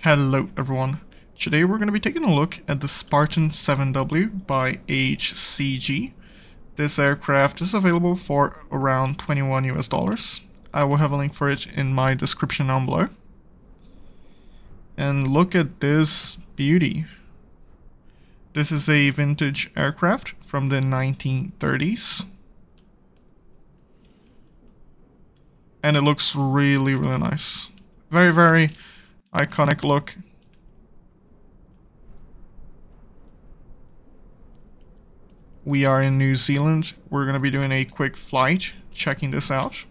Hello everyone. Today we're going to be taking a look at the Spartan 7W by HCG. This aircraft is available for around $21 US. I will have a link for it in my description down below. And look at this beauty. This is a vintage aircraft from the 1930s. And it looks really nice. Very iconic look. We are in New Zealand. We're going to be doing a quick flight, checking this out.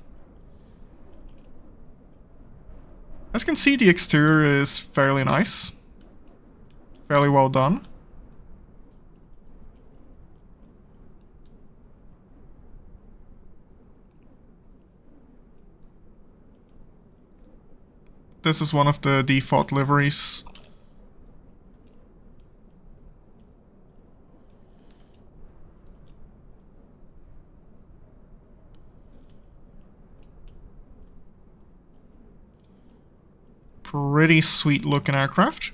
As you can see, the exterior is fairly nice. Fairly well done. This is one of the default liveries. Pretty sweet looking aircraft.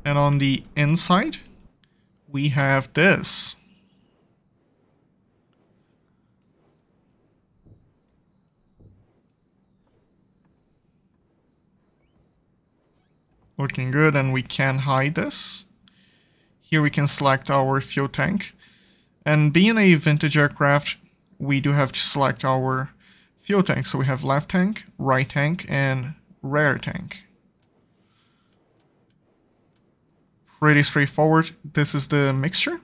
And on the inside, we have this. Looking good, and we can hide this. Here we can select our fuel tank. And being a vintage aircraft, we do have to select our fuel tank. So we have left tank, right tank, and rear tank. Pretty straightforward. This is the mixture.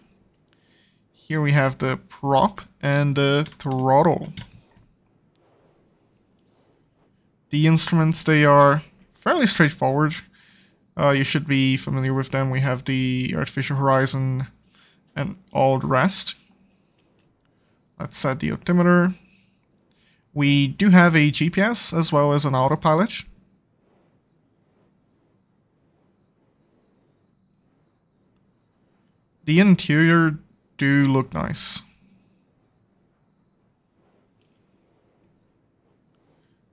Here we have the prop and the throttle. The instruments, they are fairly straightforward. You should be familiar with them. We have the artificial horizon and all the rest. Let's set the altimeter. We do have a GPS as well as an autopilot. The interior do look nice.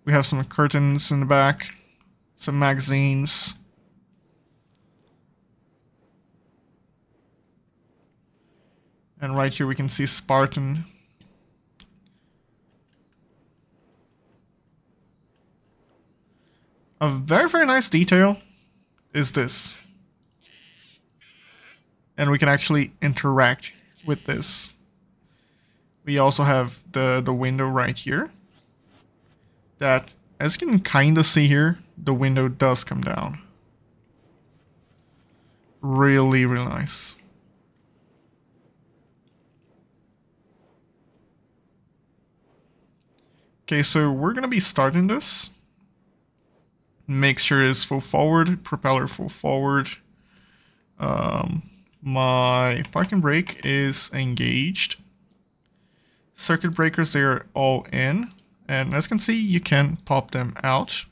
We have some curtains in the back, some magazines. And right here we can see Spartan. A very nice detail is this. And we can actually interact with this. We also have the window right here. That, as you can kind of see here, the window does come down. Really nice. Okay, so we're going to be starting this. Make sure it's full forward, propeller full forward. My parking brake is engaged. Circuit breakers, they are all in. And as you can see, you can pop them out.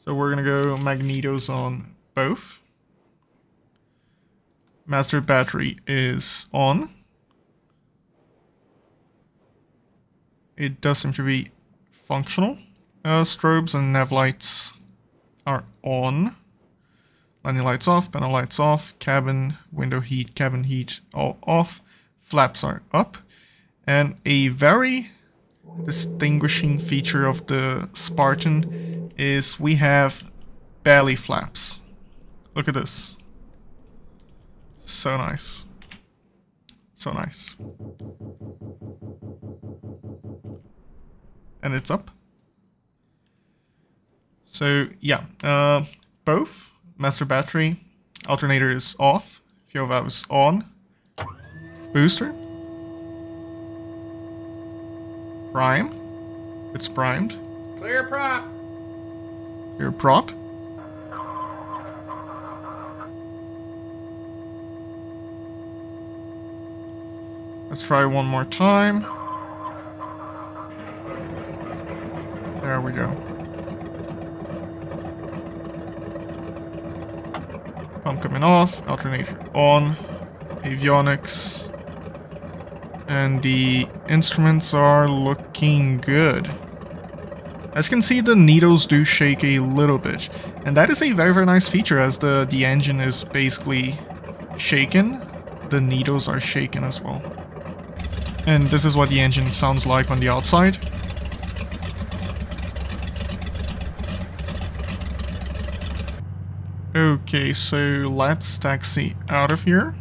So we're going to go magnetos on both. Master battery is on. It does seem to be functional. Strobes and nav lights are on. Landing lights off, panel lights off, cabin, window heat, cabin heat, all off. Flaps are up. And a very distinguishing feature of the Spartan is we have belly flaps. Look at this. So nice. So nice. And it's up. So yeah, both master battery, alternator is off, fuel valve is on, booster, prime, it's primed. Clear prop. Clear prop. Let's try one more time. There we go. Pump coming off, alternator on, avionics, And the instruments are looking good. As you can see, the needles do shake a little bit. And that is a very, very nice feature, as the engine is basically shaken. The needles are shaken as well. And this is what the engine sounds like on the outside. Okay, so let's taxi out of here.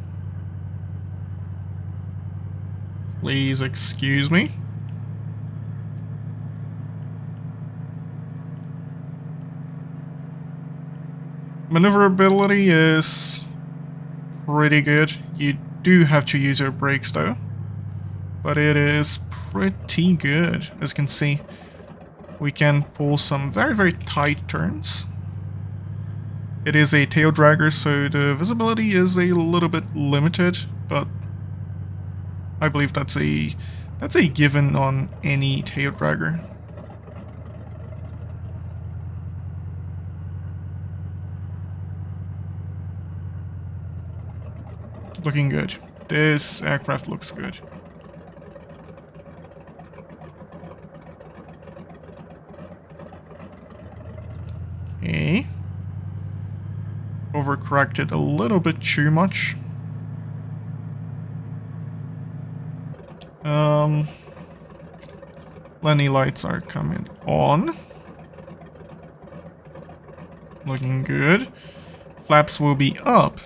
Please excuse me. Maneuverability is pretty good. You do have to use your brakes though, but it is pretty good. As you can see, we can pull some very, very tight turns. It is a tail dragger, so the visibility is a little bit limited, but I believe that's a given on any tail dragger. Looking good. This aircraft looks good. Okay. Overcorrected a little bit too much. Landing lights are coming on. Looking good. Flaps will be up.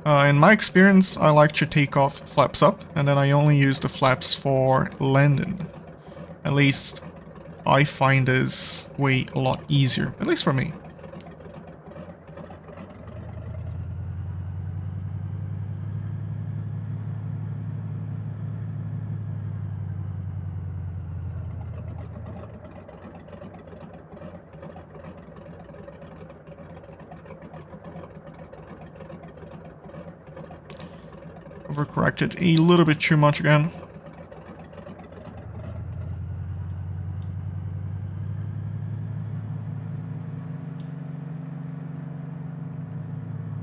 In my experience, I like to take off flaps up, and then I only use the flaps for landing. At least I find this way a lot easier, at least for me. Overcorrected a little bit too much again.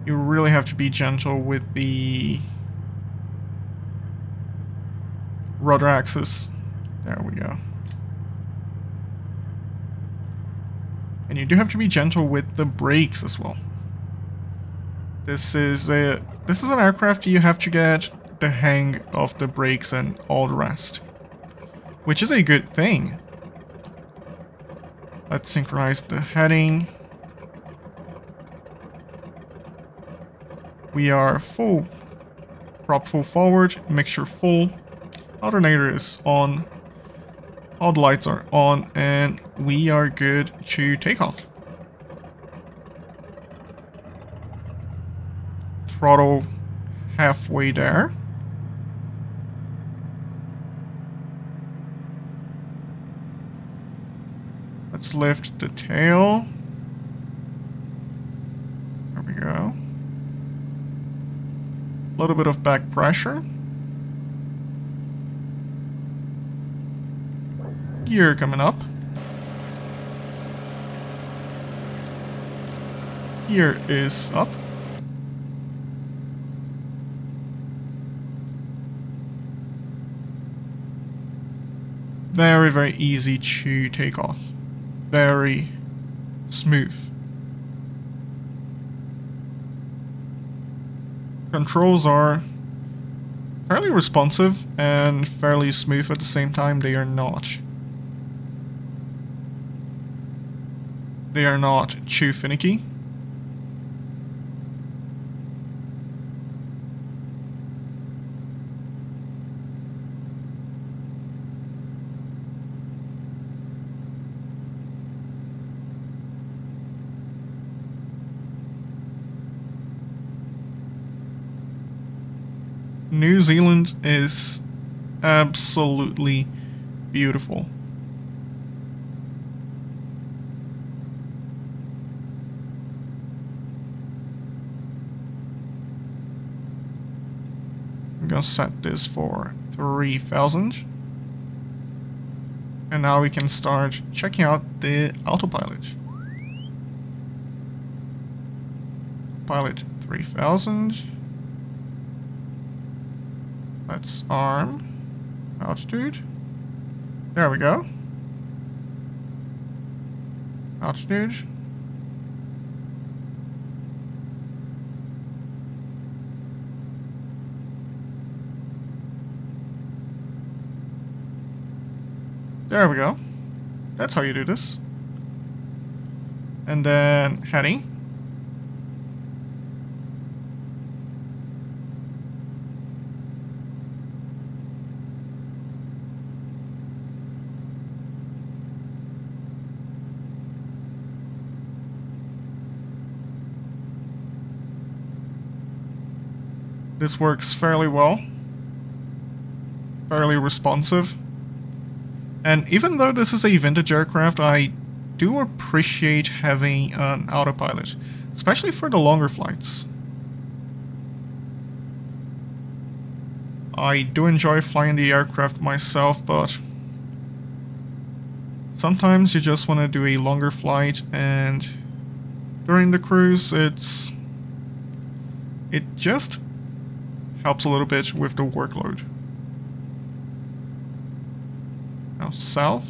You really have to be gentle with the rudder axis. There we go. And you do have to be gentle with the brakes as well. This is an aircraft you have to get the hang of the brakes and all the rest, which is a good thing. Let's synchronize the heading. We are full. Prop full forward, mixture full. Alternator is on. All the lights are on, and we are good to take off. Throttle halfway there. Let's lift the tail. There we go. A little bit of back pressure. Gear coming up. Gear is up. Very, very easy to take off. Very smooth. Controls are fairly responsive and fairly smooth at the same time. They are not. They are not too finicky. New Zealand is absolutely beautiful. I'm gonna set this for 3000. And now we can start checking out the autopilot. Pilot 3000. Let's arm. Altitude. There we go. Altitude. There we go. That's how you do this. And then heading. This works fairly well. Fairly responsive. And even though this is a vintage aircraft, I do appreciate having an autopilot, especially for the longer flights. I do enjoy flying the aircraft myself, but sometimes you just want to do a longer flight, and during the cruise it just helps a little bit with the workload. Now south.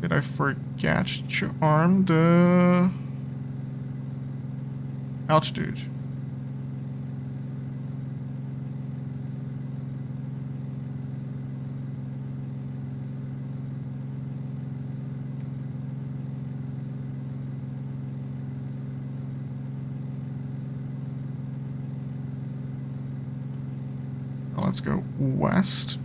Did I forget to arm the altitude? Now let's go west.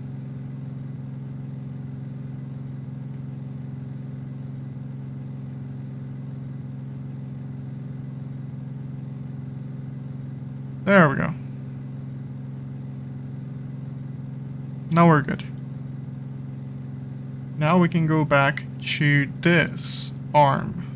There we go. Now we're good. Now we can go back to this arm.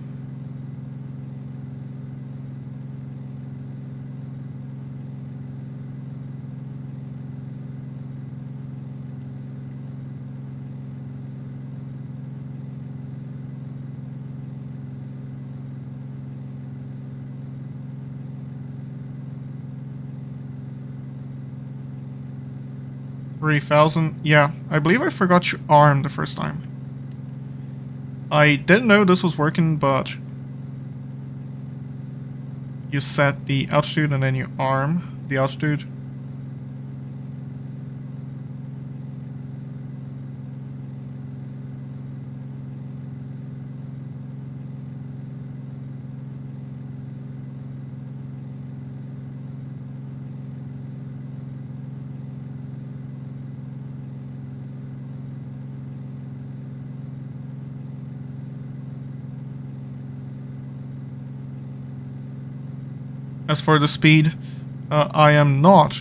$3,000. Yeah, I believe I forgot to arm the first time. I didn't know this was working, but you set the altitude and then you arm the altitude. As for the speed, I am not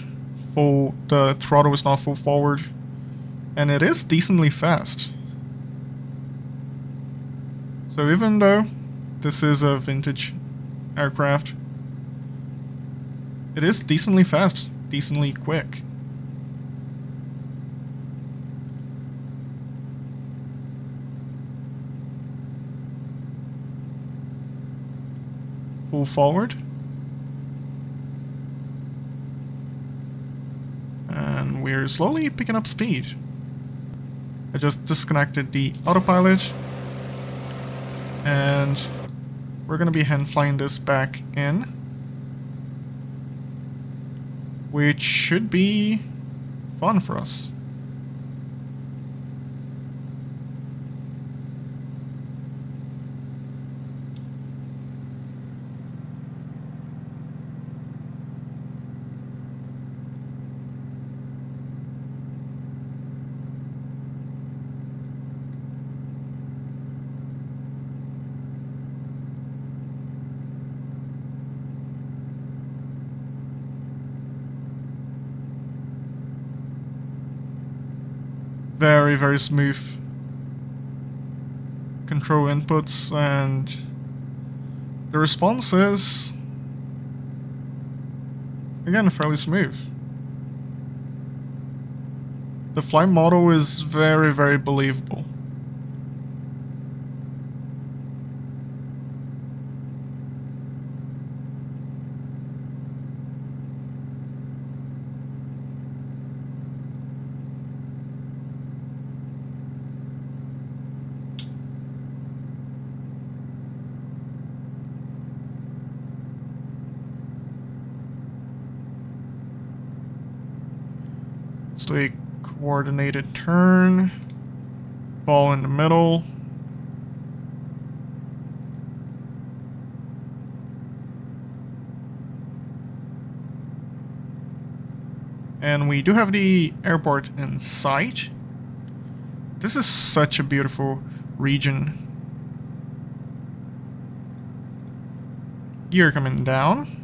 full, the throttle is not full forward, and it is decently fast. So even though this is a vintage aircraft, it is decently fast, decently quick. Full forward. And we're slowly picking up speed. I just disconnected the autopilot. And we're going to be hand flying this back in. Which should be fun for us. Very, very smooth control inputs, and the response is, again, fairly smooth. The flight model is very, very believable. Let's do a coordinated turn. Ball in the middle. And we do have the airport in sight. This is such a beautiful region. Gear coming down.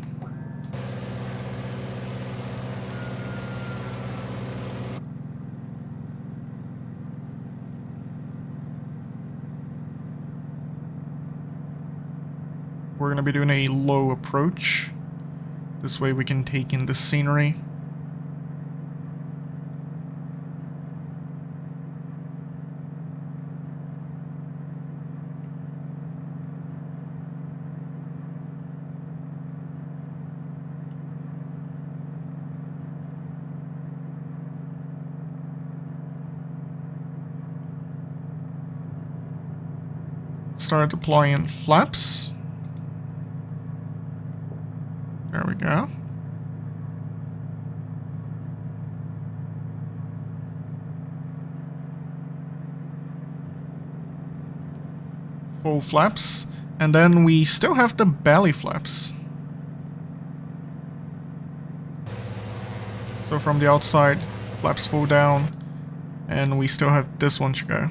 We're going to be doing a low approach. This way we can take in the scenery. Start deploying flaps. There we go. Full flaps. And then we still have the belly flaps. So from the outside, flaps full down. And we still have this one to go.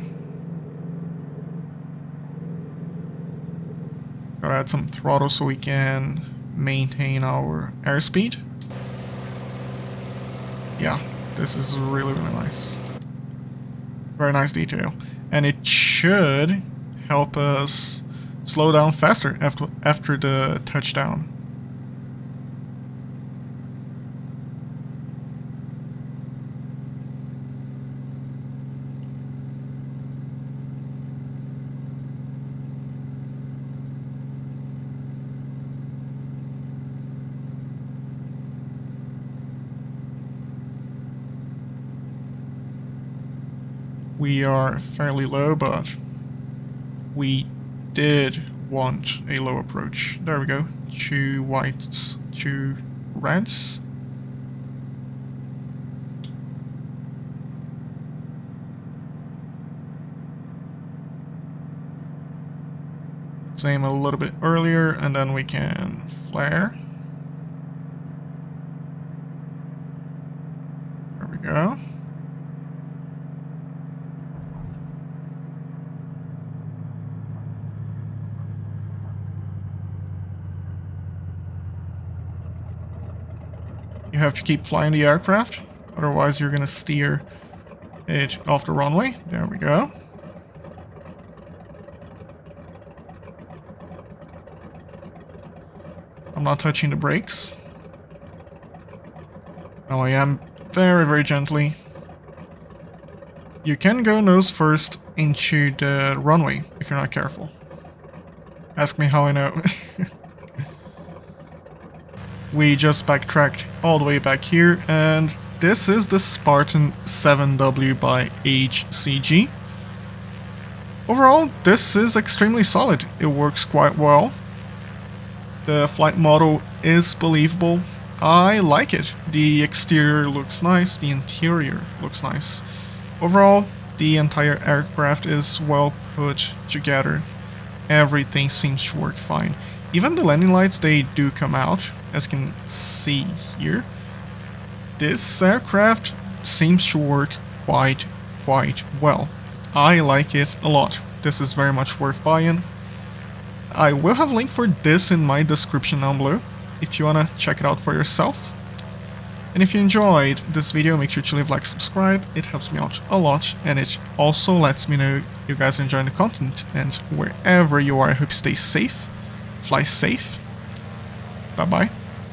Gotta add some throttle so we can maintain our airspeed. Yeah, this is really, really nice. Very nice detail. And it should help us slow down faster after the touchdown. We are fairly low, but we did want a low approach. There we go. 2 whites, 2 reds. Let's aim a little bit earlier and then we can flare. There we go. You have to keep flying the aircraft, otherwise you're gonna steer it off the runway. There we go. I'm not touching the brakes. Now I am very, very gently. You can go nose first into the runway if you're not careful. Ask me how I know. We just backtracked all the way back here, and this is the Spartan 7W by HCG. Overall, this is extremely solid. It works quite well. The flight model is believable. I like it. The exterior looks nice, the interior looks nice. Overall, the entire aircraft is well put together. Everything seems to work fine. Even the landing lights, they do come out, as you can see here. This aircraft seems to work quite well. I like it a lot. This is very much worth buying. I will have a link for this in my description down below, if you wanna check it out for yourself. And if you enjoyed this video, make sure to leave a like, subscribe. It helps me out a lot, and it also lets me know you guys are enjoying the content. And wherever you are, I hope you stay safe. Fly safe. Bye bye.